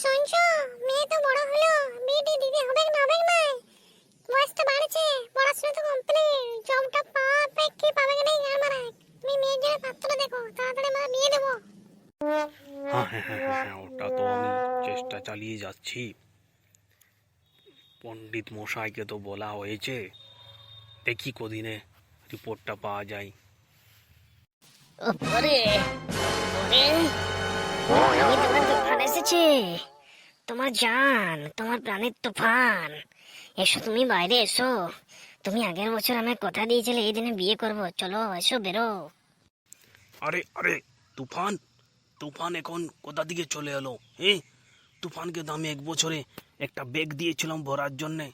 শুনছো, মেয়ে তো বড় হলো, বিয়েটি দিতে হবে না হবে না? বয়স তো বাড়ছে, পড়াশোনা তো কমপ্লিট, জবটা পাবে কি পাবে না গান মারা। তুমি মেয়ের জন্য পাত্র দেখো, তাড়াতাড়ি আমরা বিয়ে দেবো। হ্যাঁ হ্যাঁ হ্যাঁ হ্যাঁ হ্যাঁ, ওটা তো আমি চেষ্টা চালিয়ে যাচ্ছি। পণ্ডিত মশাইকে তো বলা হয়েছে, দেখি কদিনে রিপোর্টটা পাওয়া যায়। ওরে ওরে, আমি তোমার তুফান এসেছে। তোমার জান, তোমার প্রাণের তুফান, এসো তুমি বাইরে এসো। তুমি আগের বছর আমায় কথা দিয়েছিলে এই দিনে বিয়ে করব, চলো এসো বেরো। আরে আরে, তুফান তুফান এখন কোথা দিকে চলে এলো? হ্যাঁ, তুফানকে তো আমি 1 বছরে একটা ব্যাগ দিয়েছিলাম ভরার জন্যে,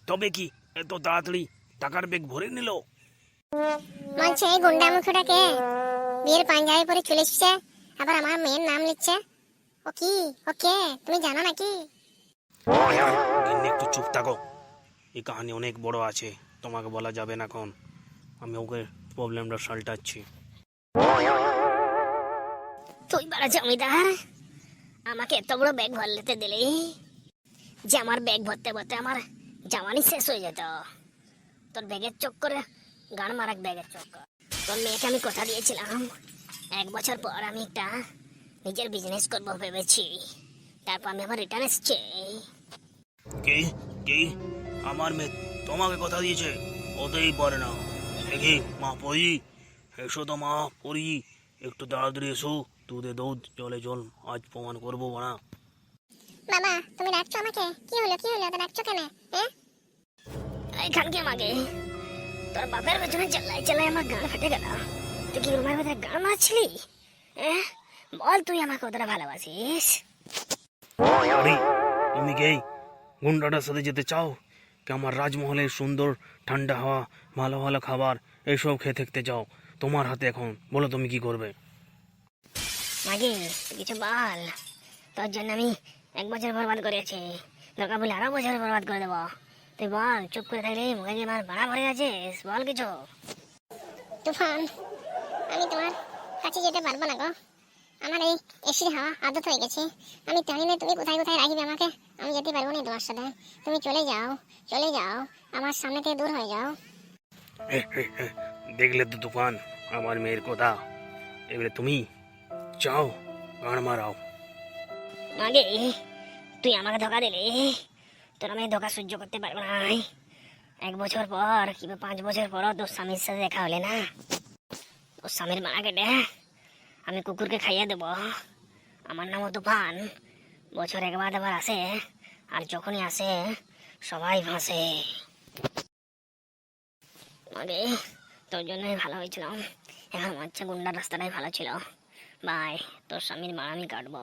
তবে কি এত তাড়াতাড়ি টাকার ব্যাগ ভরে নিল? বলছে এই গুন্ডা মুখটাকে বিয়ের পাঞ্জাবি পরে চলে এসেছে, আবার আমার মেয়ের নাম নিচ্ছে। ও কি, ওকে তুমি জানো নাকি? গিন্নি একটু চুপ থাকো, এই কাহিনী অনেক বড় আছে, তোমাকে বলা যাবে না এখন। আমি ওকে প্রবলেমটা সালটাচ্ছি। তুই বড় জমিদার, আমাকে এত বড় ব্যাগ ভর নিতে দিলি যে আমার ব্যাগ ভরতে ভরতে আমার জামানি শেষ হয়ে যেত। তোর ব্যাগের চক্করে গান মারাক ব্যাগের চক্কর। তোর মেয়েকে আমি কথা দিয়েছিলাম 1 বছর পর আমি একটা নিজের বিজনেস করবো ভেবেছি, তারপর আমি আবার রিটার্ন এসছি। কি কি আমার মেয়ে তোমাকে কথা দিয়েছে? হতেই পারে না। দেখি মা পড়ি, এসো তো মা পড়ি, একটু তাড়াতাড়ি এসো, দুধে দুধ জলে জল, আজ প্রমাণ করবো না। বাবা তুমি ডাকছো আমাকে? কি হলো কি হলো, তো ডাকছো কেন? হ্যাঁ এইখানকে আমাকে তোর বাপের পেছনে চাল্লাই চাল্লাই আমার গান ফেটে গেল। তুই কি রুমের ভেতরে গান মারছিলি? বল তুই আমাকে কতটা ভালোবাসিস। আরে তুমি কি এই গুন্ডাটার সাথে যেতে চাও? কি আমার রাজমহলের সুন্দর ঠান্ডা হাওয়া, ভালো ভালো খাবার এইসব খেয়ে থাকতে চাও? তোমার হাতে এখন, বলো তুমি কি করবে? মাগে তুই কিছু বল, তোর জন্য আমি 1 বছর বরবাদ করেছি, দরকার বলে আরো বছর বরবাদ করে দেবো। তুই বল, চুপ করে থাকলে মুখে কি আমার ভাড়া ভরে আছিস? বল কিছু। তুফান, আমি তোমার কাছে যেতে পারবো না গো। আমার এই এসির হাওয়া আদত হয়ে গেছে, আমি জানি না তুমি কোথায় কোথায় রাখবে আমাকে। আমি যেতে পারবো না তোমার সাথে। তুমি চলে যাও, চলে যাও, আমার সামনে থেকে দূর হয়ে যাও। দেখলে তো তুফান আমার মেয়ের কথা, এবারে তুমি চাও গান মারাও। মাগে তুই আমাকে ধোকা দিলি, তোর আমি ধোকা সহ্য করতে পারবো না। 1 বছর পর কিংবা 5 বছর পরও তোর স্বামীর সাথে দেখা হলে না, ওর স্বামীর মারা কেটে আমি কুকুরকে খাইয়ে দেবো। আমার নামও তুফান, বছর একবার আবার আসে, আর যখনই আসে সবাই ভাসে। আগে তোর জন্যই ভালো হয়েছিল, এখন হচ্ছে গুন্ডার রাস্তাটাই ভালো ছিল। বাই, তোর স্বামীর মারা আমি কাটবো।